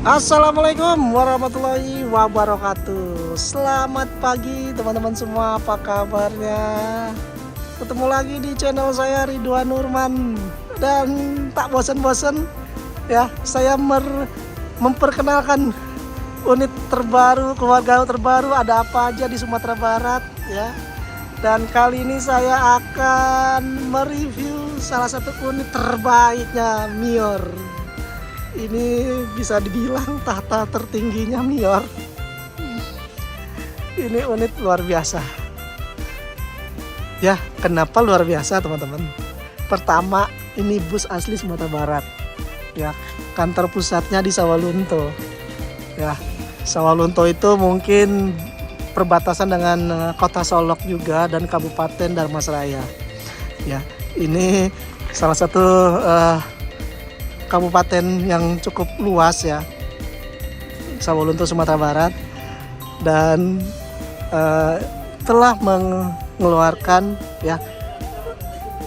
Assalamualaikum warahmatullahi wabarakatuh. Selamat pagi teman-teman semua, apa kabarnya? Ketemu lagi di channel saya Ridwan Nurman. Dan tak bosan-bosan ya, saya memperkenalkan unit terbaru, keluarga terbaru, ada apa aja di Sumatera Barat ya. Dan kali ini saya akan mereview salah satu unit terbaiknya Mior. Ini bisa dibilang tahta tertingginya Mior. Ini unit luar biasa. Ya, kenapa luar biasa teman-teman? Pertama, ini bus asli Sumatera Barat. Ya, kantor pusatnya di Sawalunto. Ya, Sawalunto itu mungkin perbatasan dengan kota Solok juga dan Kabupaten Dharmasraya. Ya, ini salah satu kabupaten yang cukup luas ya, Sawalunto Sumatera Barat, dan telah mengeluarkan ya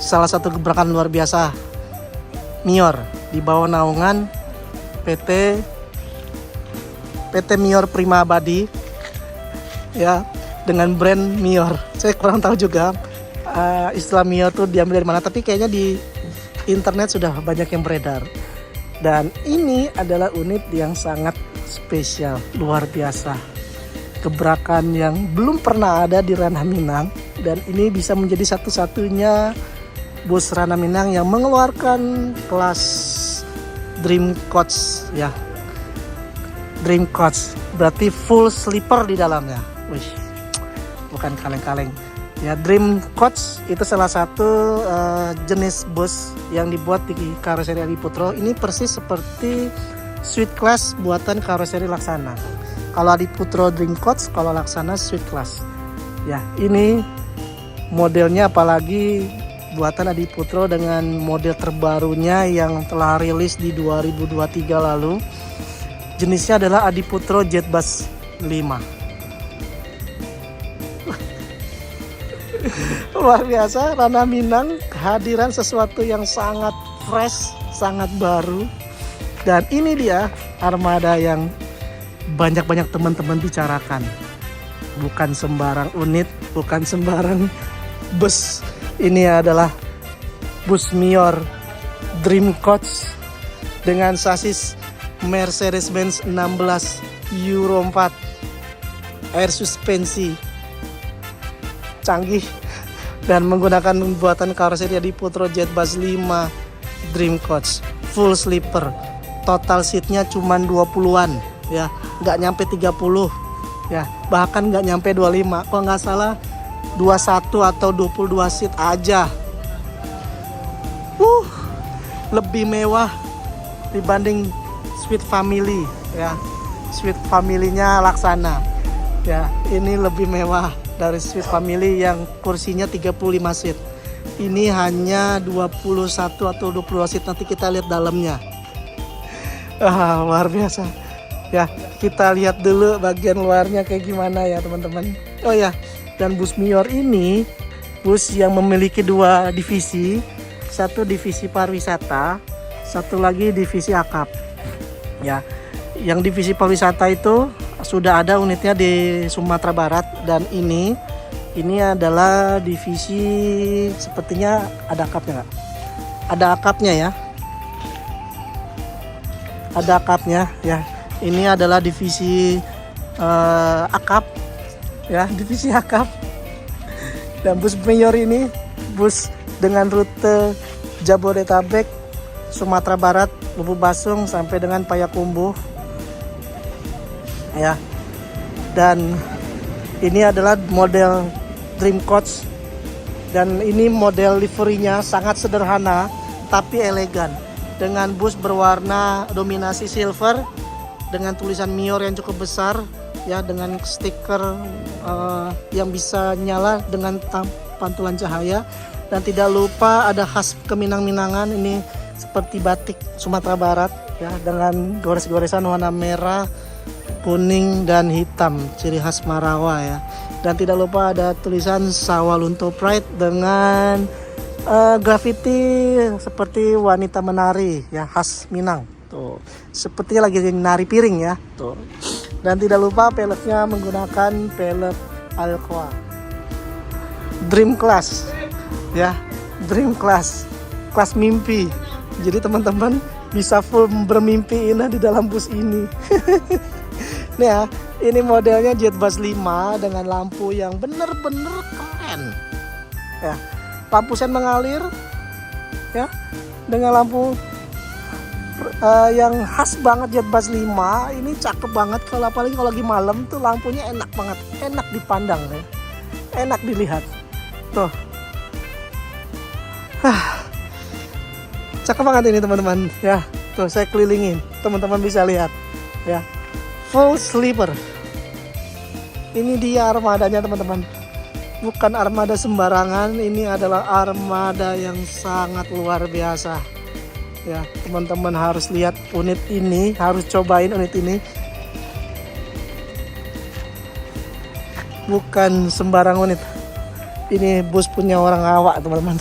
salah satu gebrakan luar biasa Mior di bawah naungan PT Mior Prima Abadi ya, dengan brand Mior. Saya kurang tahu juga istilah Mior tuh diambil dari mana, tapi kayaknya di internet sudah banyak yang beredar. Dan ini adalah unit yang sangat spesial, luar biasa. Gebrakan yang belum pernah ada di ranah Minang, dan ini bisa menjadi satu-satunya bus ranah Minang yang mengeluarkan kelas Dream Coach ya. Dream Coach berarti full sleeper di dalamnya. Wih, bukan kaleng-kaleng. Ya, Dream Coach itu salah satu jenis bus yang dibuat di karoseri Adiputro. Ini persis seperti Suite Class buatan karoseri Laksana. Kalau Adiputro Dream Coach, kalau Laksana Suite Class. Ya, ini modelnya apalagi buatan Adiputro dengan model terbarunya yang telah rilis di 2023 lalu. Jenisnya adalah Adiputro Jetbus 5. Luar biasa, ranah Minang kehadiran sesuatu yang sangat fresh, sangat baru. Dan ini dia armada yang banyak-banyak teman-teman bicarakan. Bukan sembarang unit, bukan sembarang bus. Ini adalah bus Mior Dream Coach dengan sasis Mercedes-Benz 16 Euro 4, air suspensi canggih, dan menggunakan buatan karoseri Adiputro Jetbus 5 Dream Coach, full sleeper. Total seatnya cuma 20-an ya, nggak nyampe 30 ya, bahkan nggak nyampe 25, kalau nggak salah 21 atau 22 seat aja. Lebih mewah dibanding Suite Family ya. Suite Family-nya Laksana ya, ini lebih mewah dari Suite Family yang kursinya 35 seat. Ini hanya 21 atau 22 seat, nanti kita lihat dalamnya. Luar biasa. Ya, kita lihat dulu bagian luarnya kayak gimana ya teman-teman. Oh ya, dan bus Mior ini bus yang memiliki dua divisi. Satu divisi pariwisata, satu lagi divisi akap. Ya, yang divisi pariwisata itu sudah ada unitnya di Sumatera Barat, dan ini adalah divisi, sepertinya ada akapnya nggak? Ada akapnya ya. Ada akapnya ya. Ini adalah divisi akap ya, divisi akap. Dan bus Mior ini bus dengan rute Jabodetabek, Sumatera Barat, Lubuk Basung sampai dengan Payakumbuh ya. Dan ini adalah model Dream Coach, dan ini model liverinya sangat sederhana tapi elegan, dengan bus berwarna dominasi silver dengan tulisan Mior yang cukup besar ya, dengan stiker yang bisa nyala dengan pantulan cahaya. Dan tidak lupa ada khas keminang-minangan, ini seperti batik Sumatera Barat ya, dengan gores-goresan warna merah, kuning, dan hitam, ciri khas Marawa ya. Dan tidak lupa ada tulisan Sawalunto Pride dengan grafiti seperti wanita menari ya, khas Minang Tuh, sepertinya lagi nari piring ya. Tuh. Dan tidak lupa peletnya menggunakan pelet Alcoa. Dream Class. Ya, Dream Class. Kelas mimpi. Jadi teman-teman bisa full bermimpi indah di dalam bus ini. Nih ya, ini modelnya Jetbus 5 dengan lampu yang bener-bener keren. Ya, lampu sen mengalir. Ya, dengan lampu yang khas banget Jetbus 5. Ini cakep banget, kalau apalagi kalau lagi malam tuh lampunya enak banget, enak dipandang ya. Enak dilihat. Tuh. Cakep banget ini teman-teman ya. Tuh saya kelilingin, teman-teman bisa lihat ya. Full sleeper. Ini dia armadanya teman-teman. Bukan armada sembarangan, ini adalah armada yang sangat luar biasa. Ya, teman-teman harus lihat unit ini, harus cobain unit ini. Bukan sembarang unit. Ini bus punya orang awak, teman-teman.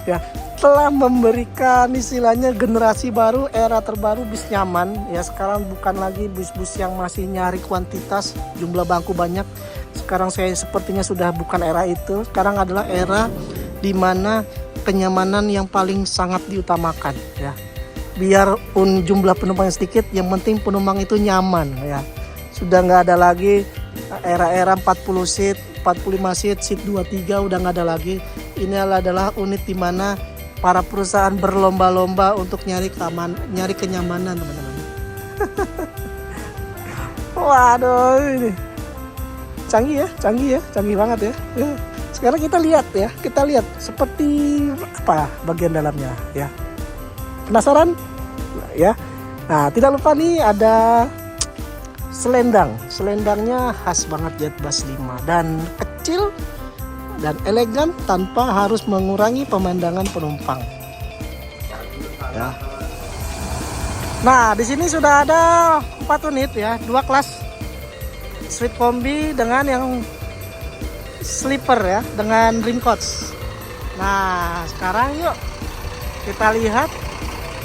Ya, telah memberikan istilahnya generasi baru, era terbaru bis nyaman. Ya, sekarang bukan lagi bus-bus yang masih nyari kuantitas, jumlah bangku banyak. Sekarang saya sepertinya sudah bukan era itu. Sekarang adalah era di mana kenyamanan yang paling sangat diutamakan ya. Biar jumlah penumpangnya sedikit, yang penting penumpang itu nyaman ya. Sudah nggak ada lagi era-era 40 seat, 45 seat, seat 23 udah nggak ada lagi. Ini adalah unit di mana para perusahaan berlomba-lomba untuk nyari kenyamanan, teman-teman. Waduh, ini canggih banget ya. Sekarang kita lihat seperti apa bagian dalamnya ya. Penasaran? Ya. Nah, tidak lupa nih ada selendang. Selendangnya khas banget Jetbus 5 dan kecil dan elegan tanpa harus mengurangi pemandangan penumpang. Ya. Nah, di sini sudah ada 4 unit ya, 2 kelas suite kombi dengan yang sleeper ya, dengan Dream Coach. Nah, sekarang yuk kita lihat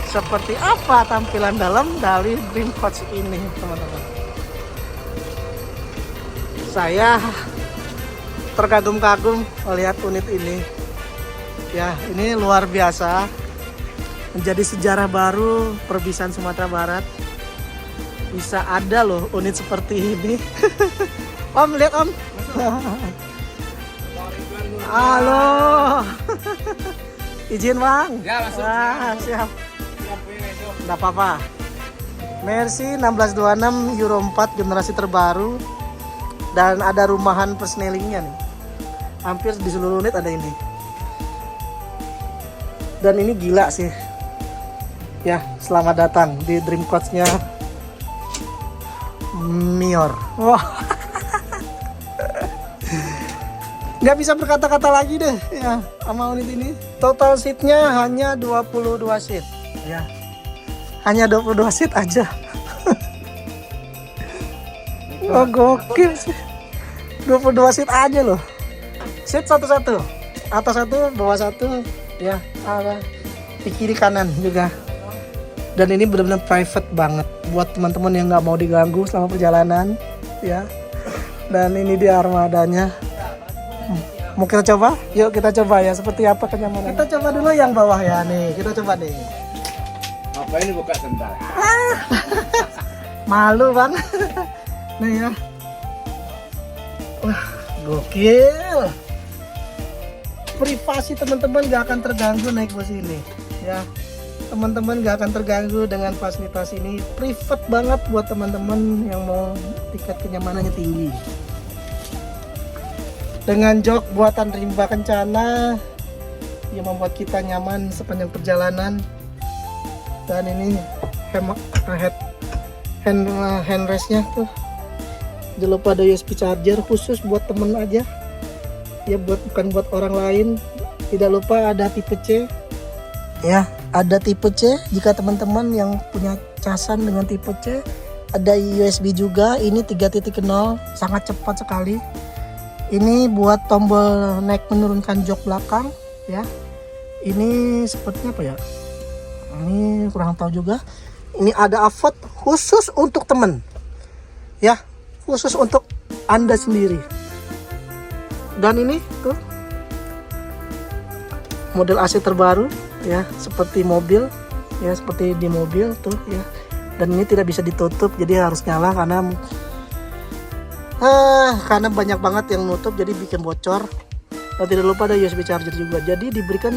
seperti apa tampilan dalam dari Dream Coach ini, teman-teman. Saya terkagum-kagum melihat unit ini. Ya, ini luar biasa. Menjadi sejarah baru perbisan Sumatera Barat. Bisa ada loh unit seperti ini. Om, lihat Om. Halo. Izin Bang. Ya, masuk. Siap. Enggak apa-apa. Mercy 1626 Euro 4 generasi terbaru. Dan ada rumahan persnelingnya nih. Hampir di seluruh unit ada ini. Dan ini gila sih. Ya, selamat datang di Dream Coach-nya Mior. Wah. Nggak bisa berkata-kata lagi deh ya sama unit ini. Total seatnya hanya 22 seat ya. Hanya 22 seat aja. Oh, gokil sih. 22 seat aja loh. Seat satu-satu. Atas satu, bawah satu ya. Di kiri kanan juga. Dan ini benar-benar private banget buat teman-teman yang nggak mau diganggu selama perjalanan ya. Dan ini dia armadanya. Mau kita coba? Yuk kita coba ya, seperti apa kenyamanan. Kita coba dulu yang bawah ya, nih kita coba nih. Apa ini buka sebentar? Malu Bang. Nih ya. Wah, gokil. Privasi teman-teman gak akan terganggu naik bus ini ya. Teman-teman gak akan terganggu dengan fasilitas ini. Private banget buat teman-teman yang mau tingkat kenyamanannya tinggi. Dengan jok buatan Rimba Kencana yang membuat kita nyaman sepanjang perjalanan. Dan ini handrestnya tuh, jangan lupa ada USB charger khusus buat temen aja ya, bukan buat orang lain. Tidak lupa ada tipe C ya, ada tipe C jika teman-teman yang punya casan dengan tipe C. Ada USB juga, ini 3.0, sangat cepat sekali. Ini buat tombol naik menurunkan jok belakang ya. Ini sepertinya apa ya? Ini kurang tahu juga. Ini ada AVOD khusus untuk temen, ya, khusus untuk Anda sendiri. Dan ini tuh model AC terbaru, ya, seperti mobil, ya, seperti di mobil tuh, ya. Dan ini tidak bisa ditutup, jadi harus nyala karena banyak banget yang nutup, jadi bikin bocor. Dan tidak lupa ada USB charger juga. Jadi diberikan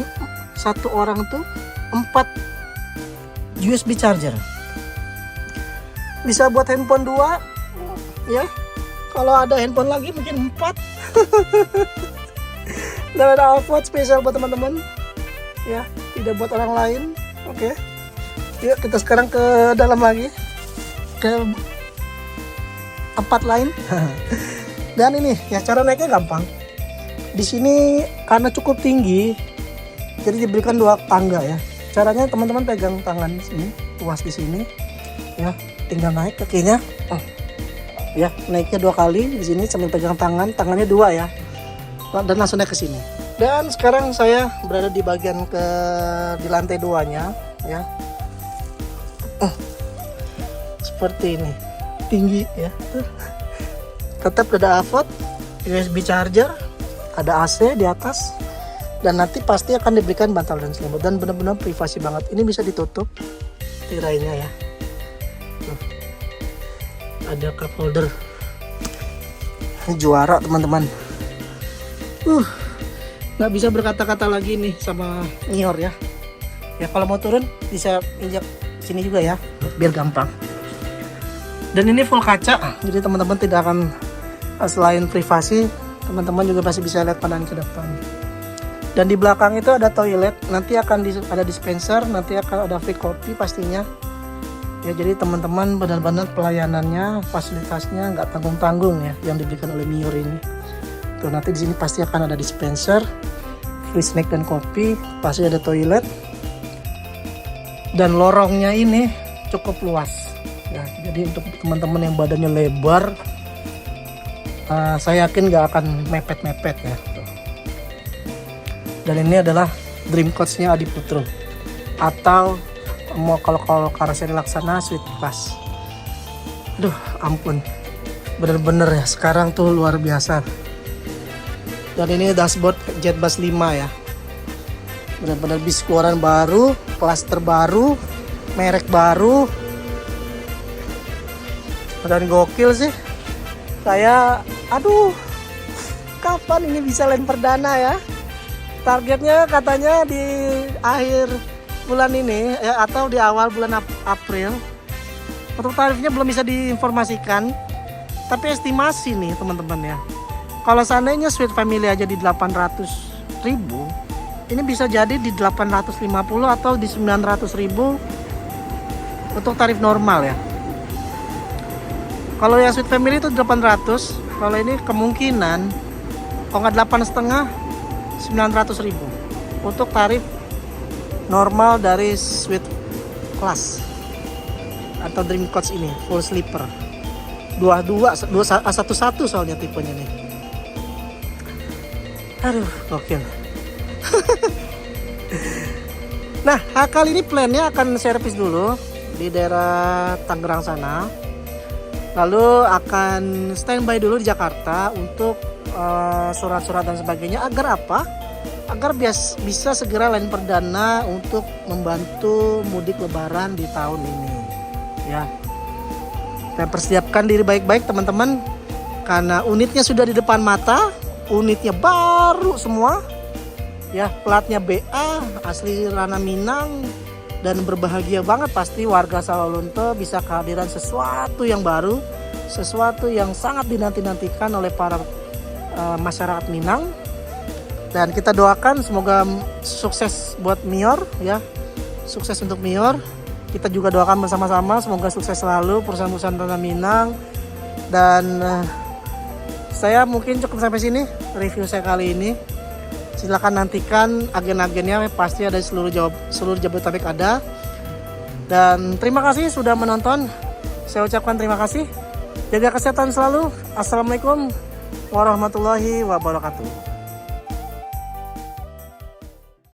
satu orang tuh 4 USB charger. Bisa buat handphone 2, ya. Kalau ada handphone lagi mungkin 4. Dan ada AVOD spesial buat teman-teman, ya, tidak buat orang lain. Oke. Yuk kita sekarang ke dalam lagi, ke tempat lain. Dan ini ya, cara naiknya gampang. Di sini karena cukup tinggi, jadi diberikan 2 tangga ya. Caranya teman-teman pegang tangan sini, tuas di sini, ya, tinggal naik kakinya. Ya, naiknya 2 kali di sini sambil pegang tangannya 2 ya, dan langsung naik ke sini. Dan sekarang saya berada di bagian di lantai 2-nya, ya. Seperti ini, tinggi ya. Tetap ada AVOD, USB charger, ada AC di atas, dan nanti pasti akan diberikan bantal dan selimut, dan benar-benar privasi banget. Ini bisa ditutup tirainya ya. Ada cup holder. Ini juara teman-teman. Nggak bisa berkata-kata lagi nih sama Mior ya. Ya kalau mau turun bisa injak sini juga ya, biar gampang. Dan ini full kaca, jadi teman-teman tidak akan, selain privasi, teman-teman juga pasti bisa lihat pandangan ke depan. Dan di belakang itu ada toilet, nanti akan ada dispenser, nanti akan ada free kopi pastinya. Ya, jadi teman-teman benar-benar pelayanannya, fasilitasnya nggak tanggung-tanggung ya yang diberikan oleh Mior ini. Tuh, nanti di sini pasti akan ada dispenser, free snack dan kopi, pasti ada toilet. Dan lorongnya ini cukup luas. Ya, jadi untuk teman-teman yang badannya lebar, saya yakin nggak akan mepet-mepet ya. Tuh. Dan ini adalah Dream Coach-nya Adi Putro, atau mau kalau Karaseri Laksana Suite Class. Duh, ampun, bener-bener ya sekarang tuh luar biasa. Dan ini dashboard Jetbus 5 ya, bener-bener bis keluaran baru, kelas terbaru, merek baru, dan gokil sih. Saya, aduh, kapan ini bisa land perdana ya? Targetnya katanya di akhir bulan ini ya, atau di awal bulan April. Untuk tarifnya belum bisa diinformasikan, tapi estimasi nih teman-teman ya. Kalau seandainya Suite Family aja di 800.000, ini bisa jadi di 850 atau di 900.000 untuk tarif normal ya. Kalau yang Suite Family itu 800, kalau ini kemungkinan kalau nggak 8,5, 900.000 untuk tarif normal dari Suite Class atau Dream Coach ini full sleeper 11 soalnya tipenya nih. Aduh, gokil. Nah, kali ini plannya akan servis dulu di daerah Tangerang sana, lalu akan standby dulu di Jakarta untuk surat-surat dan sebagainya. Agar apa? Agar bisa segera land perdana untuk membantu mudik lebaran di tahun ini ya. Dan persiapkan diri baik-baik teman-teman, karena unitnya sudah di depan mata, unitnya baru semua ya, platnya BA asli Rana Minang, dan berbahagia banget pasti warga Sawalunto bisa kehadiran sesuatu yang baru, sesuatu yang sangat dinanti-nantikan oleh para masyarakat Minang. Dan kita doakan semoga sukses buat Mior ya, sukses untuk Mior. Kita juga doakan bersama-sama semoga sukses selalu perusahaan-perusahaan Rana Minang. Dan saya mungkin cukup sampai sini review saya kali ini. Silakan nantikan agen-agennya, pasti ada di seluruh Jabodetabek ada. Dan terima kasih sudah menonton. Saya ucapkan terima kasih. Jaga kesehatan selalu. Assalamualaikum warahmatullahi wabarakatuh.